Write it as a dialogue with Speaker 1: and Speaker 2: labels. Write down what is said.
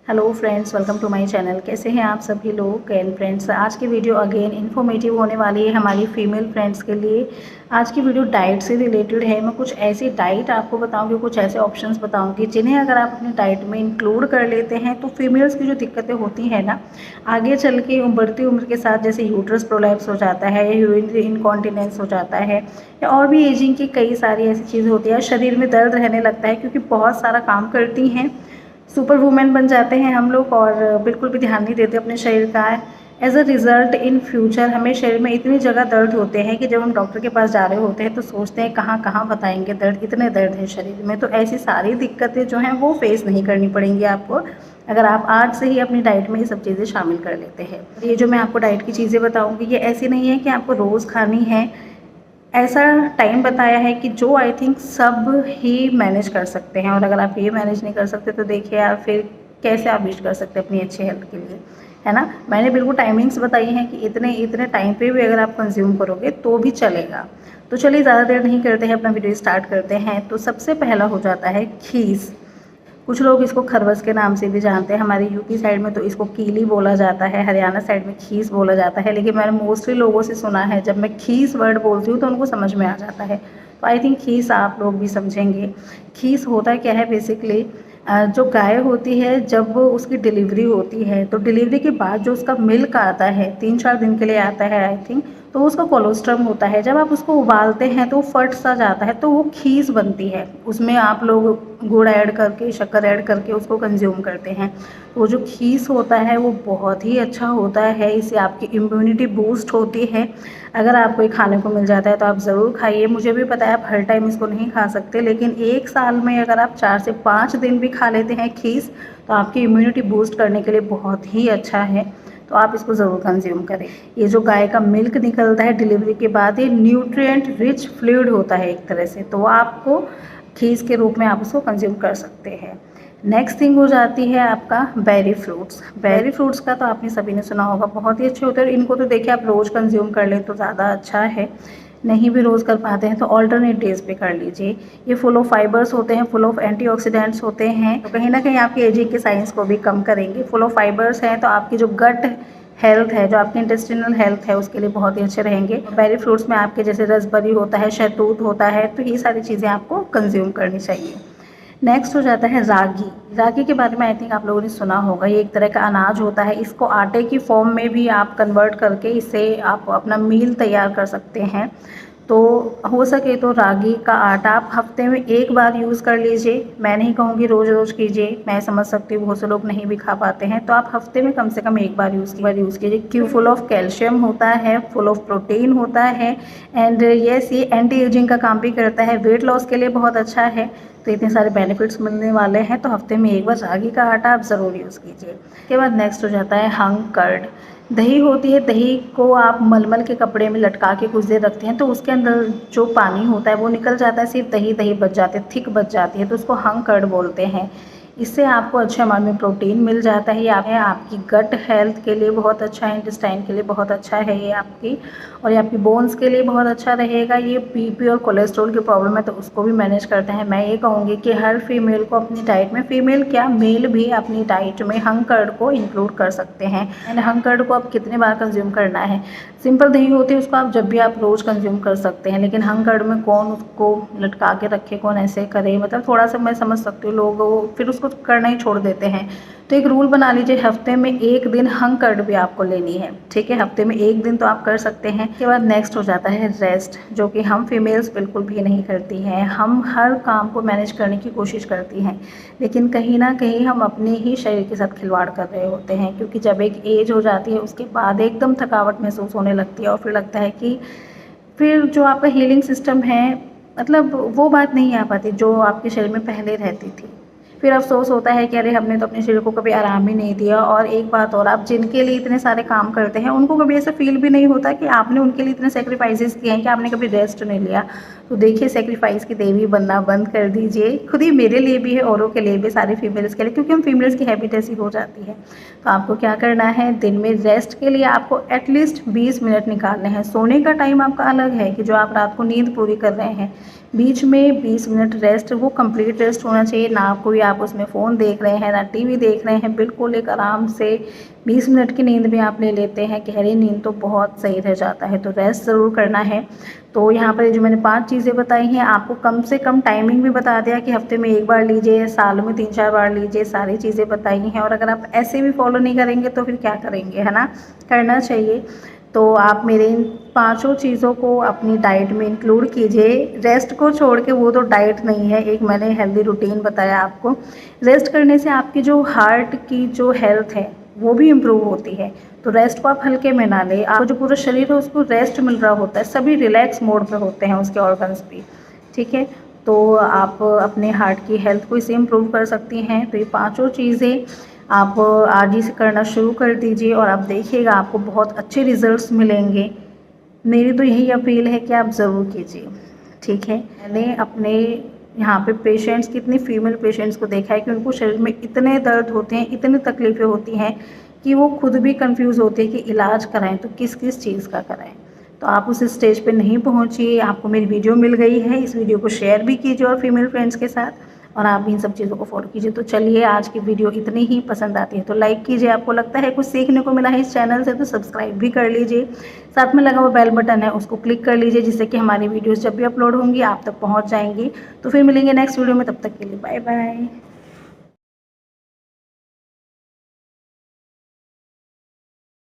Speaker 1: Hello friends, welcome to my channel. कैसे हैं आप सभी लोग एंड फ्रेंड्स। आज की वीडियो अगेन इन्फॉर्मेटिव होने वाली है हमारी फीमेल फ्रेंड्स के लिए। आज की वीडियो डाइट से रिलेटेड है। मैं कुछ ऐसी डाइट आपको बताऊंगी, कुछ ऐसे ऑप्शंस बताऊंगी जिन्हें अगर आप अपनी डाइट में इंक्लूड कर लेते हैं तो फीमेल्स की जो दिक्कतें होती हैं ना आगे चल के बढ़ती उम्र के साथ, जैसे यूट्रस प्रोलैप्स हो जाता है या यूरिनरी इनकॉन्टिनेंस हो जाता है या और भी एजिंग की कई सारी ऐसी चीज़ होती है, शरीर में दर्द रहने लगता है क्योंकि बहुत सारा काम करती हैं, सुपर वुमेन बन जाते हैं हम लोग और बिल्कुल भी ध्यान नहीं देते अपने शरीर का। As a result in future हमें शरीर में इतनी जगह दर्द होते हैं कि जब हम डॉक्टर के पास जा रहे होते हैं तो सोचते हैं कहाँ कहाँ बताएंगे दर्द, इतने दर्द है शरीर में। तो ऐसी सारी दिक्कतें जो हैं वो फेस नहीं करनी पड़ेंगी आपको अगर आप आज से ही अपनी डाइट में ये सब चीज़ें शामिल कर लेते हैं। ये जो मैं आपको डाइट की चीज़ें बताऊँगी ये ऐसी नहीं है कि आपको रोज़ खानी है। ऐसा टाइम बताया है कि जो आई थिंक सब ही मैनेज कर सकते हैं, और अगर आप ये मैनेज नहीं कर सकते तो देखिए यार फिर कैसे आप विश कर सकते हैं अपनी अच्छी हेल्थ के लिए, है ना। मैंने बिल्कुल टाइमिंग्स बताई हैं कि इतने इतने टाइम पे भी अगर आप कंज्यूम करोगे तो भी चलेगा। तो चलिए ज़्यादा देर नहीं करते हैं, अपना वीडियो स्टार्ट करते हैं। तो सबसे पहला हो जाता है खीस। कुछ लोग इसको खरबस के नाम से भी जानते हैं। हमारे यूपी साइड में तो इसको कीली बोला जाता है, हरियाणा साइड में खीस बोला जाता है। लेकिन मैंने मोस्टली लोगों से सुना है जब मैं खीस वर्ड बोलती हूँ तो उनको समझ में आ जाता है। तो आई थिंक खीस आप लोग भी समझेंगे। खीस होता क्या है बेसिकली, जो गाय होती है जब उसकी डिलीवरी होती है तो डिलीवरी के बाद जो उसका मिल्क आता है 3-4 दिन के लिए आता है आई थिंक, तो उसका कोलोस्ट्रम होता है। जब आप उसको उबालते हैं तो फट सा जाता है तो वो खीस बनती है। उसमें आप लोग गुड़ ऐड करके, शक्कर ऐड करके उसको कंज्यूम करते हैं। तो वो जो खीस होता है वो बहुत ही अच्छा होता है, इससे आपकी इम्यूनिटी बूस्ट होती है। अगर आपको ये खाने को मिल जाता है तो आप ज़रूर खाइए। मुझे भी पता है आप हर टाइम इसको नहीं खा सकते, लेकिन एक साल में अगर आप 4 से 5 दिन भी खा लेते हैं खीस तो आपकी इम्यूनिटी बूस्ट करने के लिए बहुत ही अच्छा है। तो आप इसको ज़रूर कंज्यूम करें। ये जो गाय का मिल्क निकलता है डिलीवरी के बाद, ये न्यूट्रिएंट रिच फ्लूइड होता है एक तरह से, तो आपको खीस के रूप में आप उसको कंज्यूम कर सकते हैं। नेक्स्ट थिंग हो जाती है आपका बेरी फ्रूट्स। बेरी फ्रूट्स का तो आपने सभी ने सुना होगा, बहुत ही अच्छे होते हैं। इनको तो देखिए आप रोज़ कंज्यूम कर लें तो ज़्यादा अच्छा है, नहीं भी रोज़ कर पाते हैं तो ऑल्टरनेट डेज पे कर लीजिए। ये फुल ऑफ फाइबर्स होते हैं, फुल ऑफ एंटीऑक्सीडेंट्स होते हैं, तो कहीं ना कहीं आपकी एजिंग के साइंस को भी कम करेंगे। फुल ऑफ फाइबर्स हैं तो आपकी जो गट हेल्थ है, जो आपकी इंटेस्टिनल हेल्थ है उसके लिए बहुत ही अच्छे रहेंगे। बेरी फ्रूट्स में आपके जैसे रसबेरी होता है, शहतूत होता है, तो ये सारी चीज़ें आपको कंज्यूम करनी चाहिए। नेक्स्ट हो जाता है रागी। रागी के बारे में आई थिंक आप लोगों ने सुना होगा। ये एक तरह का अनाज होता है, इसको आटे की फॉर्म में भी आप कन्वर्ट करके इससे आप अपना मील तैयार कर सकते हैं। तो हो सके तो रागी का आटा आप हफ्ते में एक बार यूज़ कर लीजिए। मैं नहीं कहूँगी रोज़ रोज़ कीजिए, मैं समझ सकती हूँ बहुत से लोग नहीं भी खा पाते हैं, तो आप हफ्ते में कम से कम एक बार यूज़ कीजिए। क्यों, फुल ऑफ कैल्शियम होता है, फुल ऑफ प्रोटीन होता है, एंड यस ये एंटी एजिंग का काम भी करता है, वेट लॉस के लिए बहुत अच्छा है। तो इतने सारे बेनिफिट्स मिलने वाले हैं, तो हफ्ते में एक बार रागी का आटा आप ज़रूर यूज़ कीजिए। उसके बाद नेक्स्ट हो जाता है हंग कर्ड। दही होती है, दही को आप मलमल के कपड़े में लटका के कुछ देर रखते हैं तो उसके अंदर जो पानी होता है वो निकल जाता है, सिर्फ दही दही बच जाते हैं, थिक बच जाती है, तो उसको हंग कर्ड बोलते हैं। इससे आपको अच्छे अमाउंट में प्रोटीन मिल जाता है। ये आपकी गट हेल्थ के लिए बहुत अच्छा है, इंटेस्टाइन के लिए बहुत अच्छा है ये आपकी, और ये आपकी बोन्स के लिए बहुत अच्छा रहेगा। ये बीपी और कोलेस्ट्रॉल की प्रॉब्लम है तो उसको भी मैनेज करता है। मैं ये कहूँगी कि हर फीमेल को अपनी डाइट में, फीमेल क्या मेल भी अपनी डाइट में हंग कर्ड को इंक्लूड कर सकते हैं। एंड हंग कर्ड को आप कितने बार कंज्यूम करना है, सिंपल दही होती है उसको आप जब भी आप रोज़ कंज्यूम कर सकते हैं, लेकिन हंग कर्ड में कौन उसको लटका के रखे, कौन ऐसे करे, मतलब थोड़ा सा मैं समझ सकती हूँ, लोग फिर उसको करना ही छोड़ देते हैं। तो एक रूल बना लीजिए, हफ्ते में एक दिन हंग कर्ड भी आपको लेनी है, ठीक है। हफ्ते में एक दिन तो आप कर सकते हैं। उसके बाद नेक्स्ट हो जाता है रेस्ट, जो कि हम फीमेल्स बिल्कुल भी नहीं करती हैं। हम हर काम को मैनेज करने की कोशिश करती हैं, लेकिन कहीं ना कहीं हम अपने ही शरीर के साथ खिलवाड़ कर रहे होते हैं, क्योंकि जब एक एज हो जाती है उसके बाद एकदम थकावट महसूस होने लगती है और फिर लगता है कि फिर जो आपका हीलिंग सिस्टम है, मतलब वो बात नहीं आ पाती जो आपके शरीर में पहले रहती थी। फिर अफ़सोस होता है कि अरे हमने तो अपने शरीर को कभी आराम ही नहीं दिया। और एक बात और, आप जिनके लिए इतने सारे काम करते हैं उनको कभी ऐसा फील भी नहीं होता कि आपने उनके लिए इतने सेक्रीफाइसेस किए हैं कि आपने कभी रेस्ट नहीं लिया। तो देखिए सेक्रीफाइस की देवी बनना बंद कर दीजिए, खुद ही मेरे लिए भी है, औरों के लिए भी, सारी फीमेल्स के लिए, क्योंकि हम फीमेल्स की हैबिट ऐसी हो जाती है। तो आपको क्या करना है, दिन में रेस्ट के लिए आपको एटलीस्ट 20 मिनट निकालने हैं। सोने का टाइम आपका अलग है कि जो आप रात को नींद पूरी कर रहे हैं, बीच में 20 मिनट रेस्ट, वो कंप्लीट रेस्ट होना चाहिए, ना कोई आप उसमें फ़ोन देख रहे हैं ना टीवी देख रहे हैं, बिल्कुल एक आराम से 20 मिनट की नींद भी आप ले लेते हैं, गहरी नींद तो बहुत सही रह जाता है। तो रेस्ट ज़रूर करना है। तो यहाँ पर जो मैंने 5 चीज़ें बताई हैं, आपको कम से कम टाइमिंग भी बता दिया कि हफ्ते में 1 बार लीजिए, साल में 3-4 बार लीजिए, सारी चीज़ें बताई हैं। और अगर आप ऐसे भी फॉलो नहीं करेंगे तो फिर क्या करेंगे, है ना? करना चाहिए। तो आप मेरे इन 5 चीज़ों को अपनी डाइट में इंक्लूड कीजिए। रेस्ट को छोड़ के, वो तो डाइट नहीं है, एक मैंने हेल्दी रूटीन बताया आपको। रेस्ट करने से आपकी जो हार्ट की जो हेल्थ है वो भी इम्प्रूव होती है। तो रेस्ट को आप हल्के में ना लें, आपको जो पूरा शरीर है उसको रेस्ट मिल रहा होता है, सभी रिलैक्स मोड पे होते हैं उसके ऑर्गन्स भी, ठीक है। तो आप अपने हार्ट की हेल्थ को इससे इम्प्रूव कर सकती हैं। तो ये 5 चीज़ें आप आज ही से करना शुरू कर दीजिए और आप देखिएगा आपको बहुत अच्छे रिजल्ट्स मिलेंगे। मेरी तो यही अपील है कि आप ज़रूर कीजिए, ठीक है। मैंने अपने यहाँ पे पेशेंट्स, कितनी फीमेल पेशेंट्स को देखा है कि उनको शरीर में इतने दर्द होते हैं, इतनी तकलीफ़ें होती हैं कि वो खुद भी कंफ्यूज होती है कि इलाज कराएं तो किस किस चीज़ का कराएं। तो आप उस स्टेज पे नहीं पहुँचिए। आपको मेरी वीडियो मिल गई है, इस वीडियो को शेयर भी कीजिए और फीमेल फ्रेंड्स के साथ, और आप इन सब चीज़ों को फॉलो कीजिए। तो चलिए, आज की वीडियो इतनी ही, पसंद आती है तो लाइक कीजिए, आपको लगता है कुछ सीखने को मिला है इस चैनल से तो सब्सक्राइब भी कर लीजिए। साथ में लगा हुआ बेल बटन है उसको क्लिक कर लीजिए, जिससे कि हमारी वीडियोस जब भी अपलोड होंगी आप तक पहुंच जाएंगी। तो फिर मिलेंगे नेक्स्ट वीडियो में, तब तक के लिए बाय बाय।